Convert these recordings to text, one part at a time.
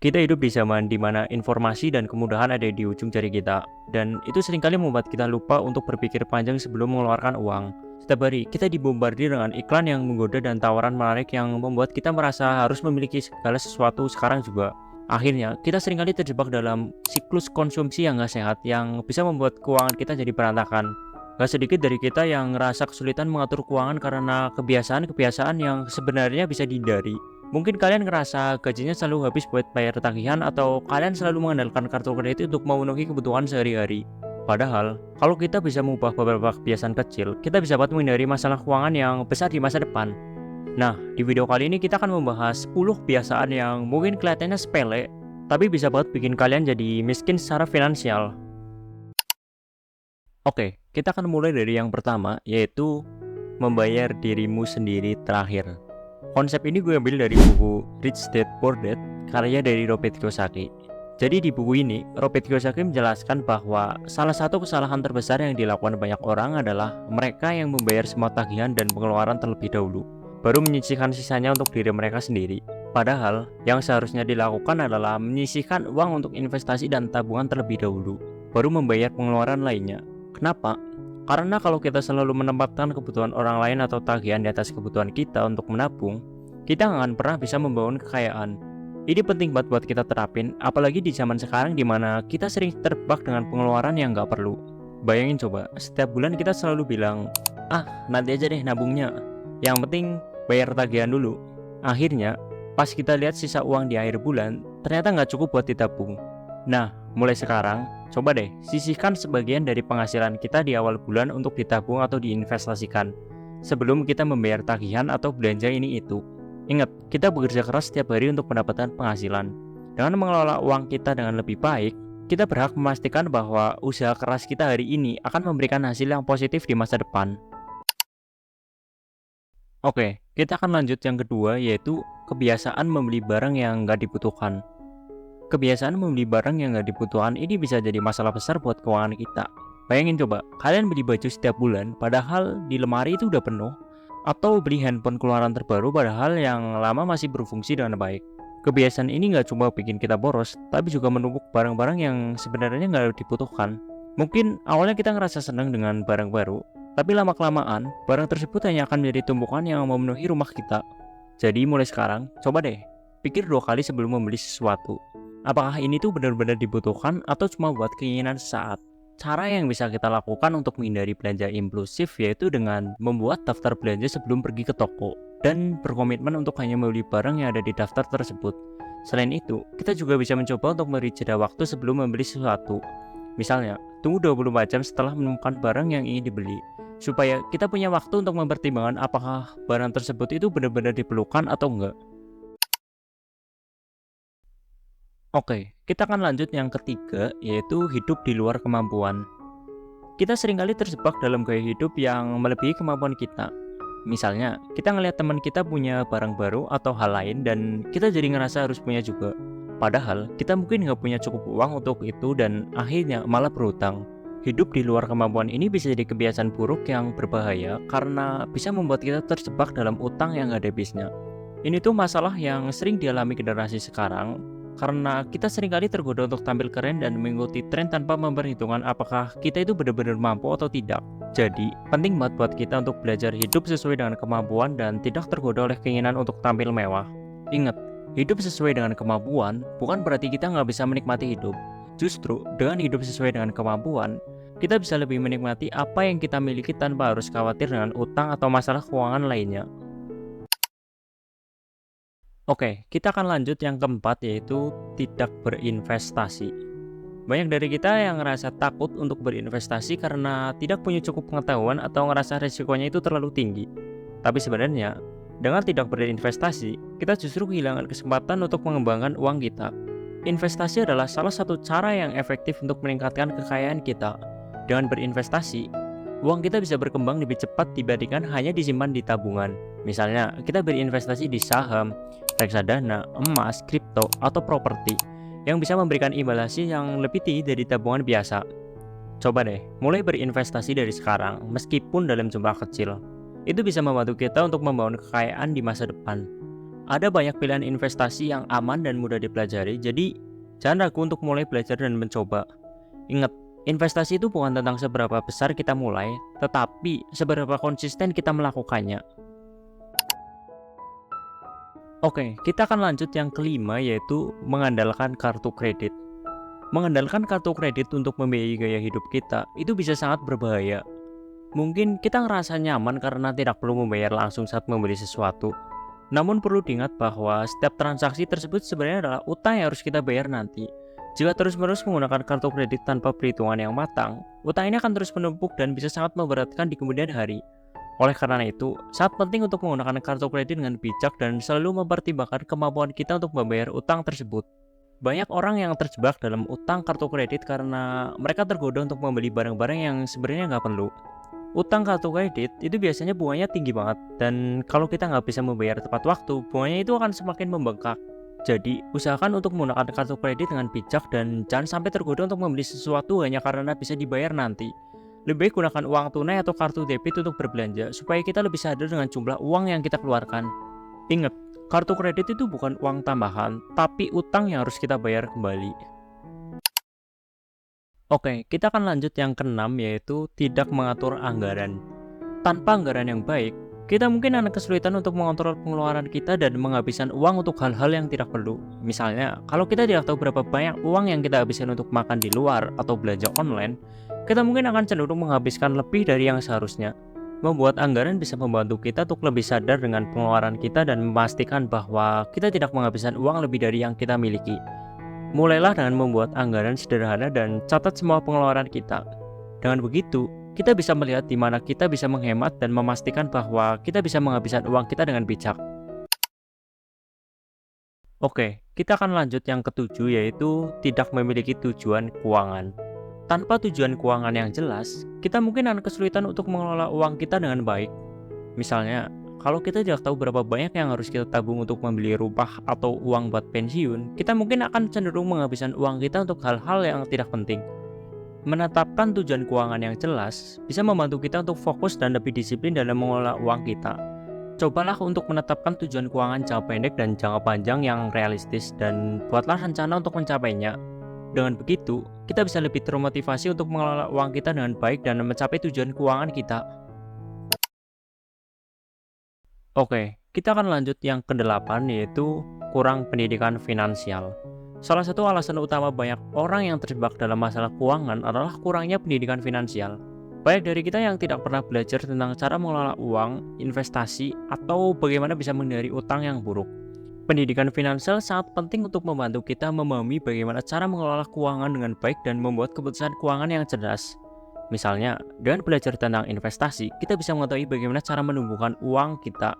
Kita hidup di zaman di mana informasi dan kemudahan ada di ujung jari kita, dan itu seringkali membuat kita lupa untuk berpikir panjang sebelum mengeluarkan uang. Setiap hari, kita dibombardir dengan iklan yang menggoda dan tawaran menarik yang membuat kita merasa harus memiliki segala sesuatu sekarang juga. Akhirnya, kita seringkali terjebak dalam siklus konsumsi yang gak sehat yang bisa membuat keuangan kita jadi berantakan. Gak sedikit dari kita yang ngerasa kesulitan mengatur keuangan karena kebiasaan-kebiasaan yang sebenarnya bisa dihindari. Mungkin kalian ngerasa gajinya selalu habis buat bayar tagihan atau kalian selalu mengandalkan kartu kredit untuk memenuhi kebutuhan sehari-hari. Padahal, kalau kita bisa mengubah beberapa kebiasaan kecil, kita bisa dapat menghindari masalah keuangan yang besar di masa depan. Nah, di video kali ini kita akan membahas 10 kebiasaan yang mungkin kelihatannya sepele, tapi bisa banget bikin kalian jadi miskin secara finansial. Oke, kita akan mulai dari yang pertama, yaitu membayar dirimu sendiri terakhir. Konsep ini gue ambil dari buku Rich Dad Poor Dad, karya dari Robert Kiyosaki. Jadi di buku ini, Robert Kiyosaki menjelaskan bahwa salah satu kesalahan terbesar yang dilakukan banyak orang adalah mereka yang membayar semua tagihan dan pengeluaran terlebih dahulu, baru menyisihkan sisanya untuk diri mereka sendiri. Padahal, yang seharusnya dilakukan adalah menyisihkan uang untuk investasi dan tabungan terlebih dahulu, baru membayar pengeluaran lainnya. Kenapa? Karena kalau kita selalu menempatkan kebutuhan orang lain atau tagihan di atas kebutuhan kita untuk menabung, kita nggak akan pernah bisa membangun kekayaan. Ini penting banget buat kita terapin, apalagi di zaman sekarang di mana kita sering terjebak dengan pengeluaran yang nggak perlu. Bayangin coba, setiap bulan kita selalu bilang, nanti aja deh nabungnya. Yang penting bayar tagihan dulu. Akhirnya, pas kita lihat sisa uang di akhir bulan, ternyata nggak cukup buat ditabung. Nah, mulai sekarang, coba deh sisihkan sebagian dari penghasilan kita di awal bulan untuk ditabung atau diinvestasikan sebelum kita membayar tagihan atau belanja ini itu. Ingat, kita bekerja keras setiap hari untuk mendapatkan penghasilan. Dengan mengelola uang kita dengan lebih baik, kita berhak memastikan bahwa usaha keras kita hari ini akan memberikan hasil yang positif di masa depan. Oke, kita akan lanjut yang kedua, yaitu kebiasaan membeli barang yang nggak dibutuhkan. Kebiasaan membeli barang yang nggak dibutuhkan ini bisa jadi masalah besar buat keuangan kita. Bayangin coba, kalian beli baju setiap bulan padahal di lemari itu udah penuh, atau beli handphone keluaran terbaru padahal yang lama masih berfungsi dengan baik. Kebiasaan ini nggak cuma bikin kita boros, tapi juga menumpuk barang-barang yang sebenarnya nggak dibutuhkan. Mungkin awalnya kita ngerasa senang dengan barang baru, tapi lama-kelamaan barang tersebut hanya akan menjadi tumpukan yang memenuhi rumah kita. Jadi mulai sekarang, coba deh pikir 2 kali sebelum membeli sesuatu. Apakah ini tuh benar-benar dibutuhkan atau cuma buat keinginan sesaat? Cara yang bisa kita lakukan untuk menghindari belanja impulsif yaitu dengan membuat daftar belanja sebelum pergi ke toko dan berkomitmen untuk hanya membeli barang yang ada di daftar tersebut. Selain itu, kita juga bisa mencoba untuk memberi jeda waktu sebelum membeli sesuatu. Misalnya, tunggu 24 jam setelah menemukan barang yang ingin dibeli, supaya kita punya waktu untuk mempertimbangkan apakah barang tersebut itu benar-benar diperlukan atau enggak. Oke, kita akan lanjut yang ketiga, yaitu hidup di luar kemampuan. Kita seringkali terjebak dalam gaya hidup yang melebihi kemampuan kita. Misalnya, kita ngelihat teman kita punya barang baru atau hal lain dan kita jadi ngerasa harus punya juga. Padahal, kita mungkin nggak punya cukup uang untuk itu dan akhirnya malah berhutang. Hidup di luar kemampuan ini bisa jadi kebiasaan buruk yang berbahaya karena bisa membuat kita terjebak dalam utang yang nggak ada habisnya. Ini tuh masalah yang sering dialami generasi sekarang, karena kita seringkali tergoda untuk tampil keren dan mengikuti tren tanpa memperhitungkan apakah kita itu benar-benar mampu atau tidak. Jadi, penting banget buat kita untuk belajar hidup sesuai dengan kemampuan dan tidak tergoda oleh keinginan untuk tampil mewah. Ingat, hidup sesuai dengan kemampuan bukan berarti kita nggak bisa menikmati hidup. Justru, dengan hidup sesuai dengan kemampuan, kita bisa lebih menikmati apa yang kita miliki tanpa harus khawatir dengan utang atau masalah keuangan lainnya. Oke, kita akan lanjut yang keempat, yaitu tidak berinvestasi. Banyak dari kita yang ngerasa takut untuk berinvestasi karena tidak punya cukup pengetahuan atau ngerasa resikonya itu terlalu tinggi. Tapi sebenarnya, dengan tidak berinvestasi, kita justru kehilangan kesempatan untuk mengembangkan uang kita. Investasi adalah salah satu cara yang efektif untuk meningkatkan kekayaan kita. Dengan berinvestasi, uang kita bisa berkembang lebih cepat dibandingkan hanya disimpan di tabungan. Misalnya, kita berinvestasi di saham, reksadana, emas, kripto, atau properti yang bisa memberikan imbal hasil yang lebih tinggi dari tabungan biasa. Coba deh, mulai berinvestasi dari sekarang, meskipun dalam jumlah kecil. Itu bisa membantu kita untuk membangun kekayaan di masa depan. Ada banyak pilihan investasi yang aman dan mudah dipelajari, jadi jangan ragu untuk mulai belajar dan mencoba. Ingat, investasi itu bukan tentang seberapa besar kita mulai, tetapi seberapa konsisten kita melakukannya. Oke, kita akan lanjut yang kelima, yaitu mengandalkan kartu kredit. Mengandalkan kartu kredit untuk membiayai gaya hidup kita itu bisa sangat berbahaya. Mungkin kita ngerasa nyaman karena tidak perlu membayar langsung saat membeli sesuatu. Namun perlu diingat bahwa setiap transaksi tersebut sebenarnya adalah utang yang harus kita bayar nanti. Jika terus-menerus menggunakan kartu kredit tanpa perhitungan yang matang, utang ini akan terus menumpuk dan bisa sangat memberatkan di kemudian hari. Oleh karena itu, sangat penting untuk menggunakan kartu kredit dengan bijak dan selalu mempertimbangkan kemampuan kita untuk membayar utang tersebut. Banyak orang yang terjebak dalam utang kartu kredit karena mereka tergoda untuk membeli barang-barang yang sebenarnya nggak perlu. Utang kartu kredit itu biasanya bunganya tinggi banget, dan kalau kita nggak bisa membayar tepat waktu, bunganya itu akan semakin membengkak. Jadi, usahakan untuk menggunakan kartu kredit dengan bijak dan jangan sampai tergoda untuk membeli sesuatu hanya karena bisa dibayar nanti. Lebih baik gunakan uang tunai atau kartu debit untuk berbelanja, supaya kita lebih sadar dengan jumlah uang yang kita keluarkan. Ingat, kartu kredit itu bukan uang tambahan, tapi utang yang harus kita bayar kembali. Oke, kita akan lanjut yang keenam, yaitu tidak mengatur anggaran. Tanpa anggaran yang baik, kita mungkin akan kesulitan untuk mengontrol pengeluaran kita dan menghabiskan uang untuk hal-hal yang tidak perlu. Misalnya, kalau kita tidak tahu berapa banyak uang yang kita habiskan untuk makan di luar atau belanja online, kita mungkin akan cenderung menghabiskan lebih dari yang seharusnya. Membuat anggaran bisa membantu kita untuk lebih sadar dengan pengeluaran kita dan memastikan bahwa kita tidak menghabiskan uang lebih dari yang kita miliki. Mulailah dengan membuat anggaran sederhana dan catat semua pengeluaran kita. Dengan begitu, kita bisa melihat di mana kita bisa menghemat dan memastikan bahwa kita bisa menghabiskan uang kita dengan bijak. Oke, kita akan lanjut yang ketujuh, yaitu tidak memiliki tujuan keuangan. Tanpa tujuan keuangan yang jelas, kita mungkin akan kesulitan untuk mengelola uang kita dengan baik. Misalnya, kalau kita tidak tahu berapa banyak yang harus kita tabung untuk membeli rumah atau uang buat pensiun, kita mungkin akan cenderung menghabiskan uang kita untuk hal-hal yang tidak penting. Menetapkan tujuan keuangan yang jelas bisa membantu kita untuk fokus dan lebih disiplin dalam mengelola uang kita. Cobalah untuk menetapkan tujuan keuangan jangka pendek dan jangka panjang yang realistis, dan buatlah rencana untuk mencapainya. Dengan begitu, kita bisa lebih termotivasi untuk mengelola uang kita dengan baik dan mencapai tujuan keuangan kita. Oke, kita akan lanjut yang ke-8, yaitu kurang pendidikan finansial. Salah satu alasan utama banyak orang yang terjebak dalam masalah keuangan adalah kurangnya pendidikan finansial. Banyak dari kita yang tidak pernah belajar tentang cara mengelola uang, investasi, atau bagaimana bisa menghindari utang yang buruk. Pendidikan finansial sangat penting untuk membantu kita memahami bagaimana cara mengelola keuangan dengan baik dan membuat keputusan keuangan yang cerdas. Misalnya, dengan belajar tentang investasi, kita bisa mengetahui bagaimana cara menumbuhkan uang kita.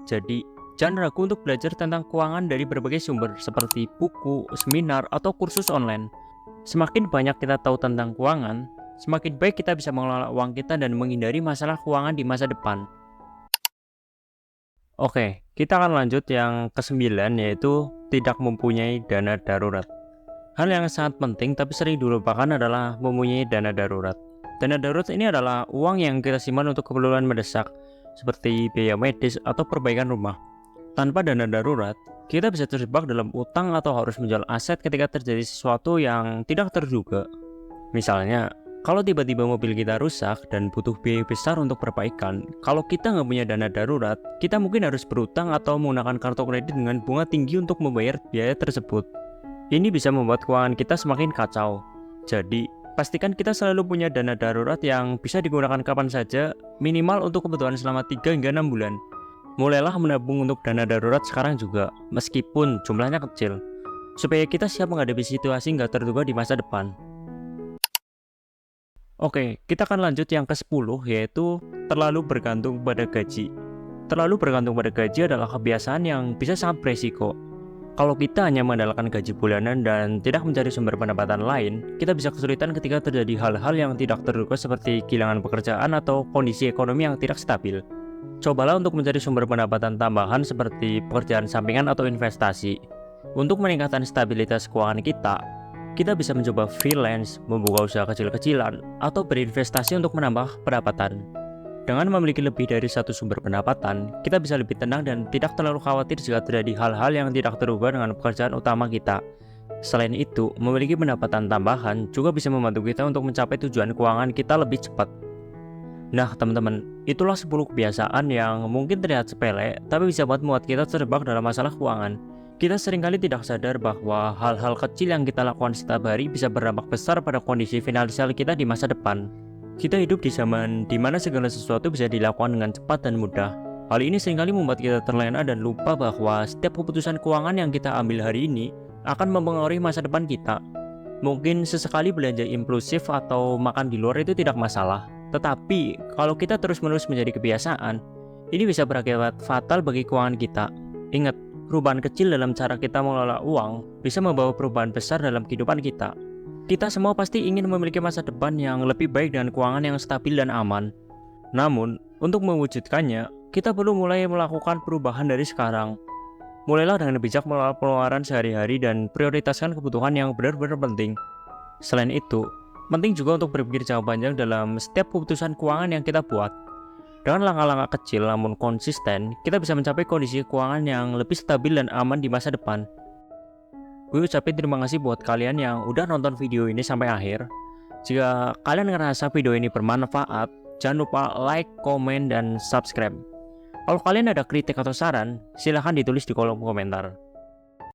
Jadi, jangan ragu untuk belajar tentang keuangan dari berbagai sumber seperti buku, seminar, atau kursus online. Semakin banyak kita tahu tentang keuangan, semakin baik kita bisa mengelola uang kita dan menghindari masalah keuangan di masa depan. Oke, kita akan lanjut yang ke-9, yaitu tidak mempunyai dana darurat. Hal yang sangat penting tapi sering dilupakan adalah mempunyai dana darurat. Dana darurat ini adalah uang yang kita simpan untuk keperluan mendesak, seperti biaya medis atau perbaikan rumah. Tanpa dana darurat, kita bisa terjebak dalam utang atau harus menjual aset ketika terjadi sesuatu yang tidak terduga. Misalnya, kalau tiba-tiba mobil kita rusak dan butuh biaya besar untuk perbaikan, kalau kita nggak punya dana darurat, kita mungkin harus berutang atau menggunakan kartu kredit dengan bunga tinggi untuk membayar biaya tersebut. Ini bisa membuat keuangan kita semakin kacau. Jadi, pastikan kita selalu punya dana darurat yang bisa digunakan kapan saja, minimal untuk kebutuhan selama 3 hingga 6 bulan. Mulailah menabung untuk dana darurat sekarang juga, meskipun jumlahnya kecil, supaya kita siap menghadapi situasi nggak terduga di masa depan. Oke, kita akan lanjut yang ke-10, yaitu terlalu bergantung pada gaji. Terlalu bergantung pada gaji adalah kebiasaan yang bisa sangat beresiko. Kalau kita hanya mengandalkan gaji bulanan dan tidak mencari sumber pendapatan lain, kita bisa kesulitan ketika terjadi hal-hal yang tidak terduga seperti kehilangan pekerjaan atau kondisi ekonomi yang tidak stabil. Cobalah untuk mencari sumber pendapatan tambahan seperti pekerjaan sampingan atau investasi. Untuk meningkatkan stabilitas keuangan kita bisa mencoba freelance, membuka usaha kecil-kecilan, atau berinvestasi untuk menambah pendapatan. Dengan memiliki lebih dari satu sumber pendapatan, kita bisa lebih tenang dan tidak terlalu khawatir jika terjadi hal-hal yang tidak terubah dengan pekerjaan utama kita. Selain itu, memiliki pendapatan tambahan juga bisa membantu kita untuk mencapai tujuan keuangan kita lebih cepat. Nah teman-teman, itulah 10 kebiasaan yang mungkin terlihat sepele, tapi bisa membuat kita terjebak dalam masalah keuangan. Kita seringkali tidak sadar bahwa hal-hal kecil yang kita lakukan setiap hari bisa berdampak besar pada kondisi finansial kita di masa depan. Kita hidup di zaman di mana segala sesuatu bisa dilakukan dengan cepat dan mudah. Hal ini seringkali membuat kita terlena dan lupa bahwa setiap keputusan keuangan yang kita ambil hari ini akan mempengaruhi masa depan kita. Mungkin sesekali belanja impulsif atau makan di luar itu tidak masalah. Tetapi, kalau kita terus-menerus menjadi kebiasaan, ini bisa berakibat fatal bagi keuangan kita. Ingat, perubahan kecil dalam cara kita mengelola uang bisa membawa perubahan besar dalam kehidupan kita. Kita semua pasti ingin memiliki masa depan yang lebih baik dengan keuangan yang stabil dan aman. Namun, untuk mewujudkannya, kita perlu mulai melakukan perubahan dari sekarang. Mulailah dengan bijak mengelola pengeluaran sehari-hari dan prioritaskan kebutuhan yang benar-benar penting. Selain itu, penting juga untuk berpikir jangka panjang dalam setiap keputusan keuangan yang kita buat. Dengan langkah-langkah kecil namun konsisten, kita bisa mencapai kondisi keuangan yang lebih stabil dan aman di masa depan. Gue ucapin terima kasih buat kalian yang udah nonton video ini sampai akhir. Jika kalian ngerasa video ini bermanfaat, jangan lupa like, komen, dan subscribe. Kalau kalian ada kritik atau saran, silahkan ditulis di kolom komentar.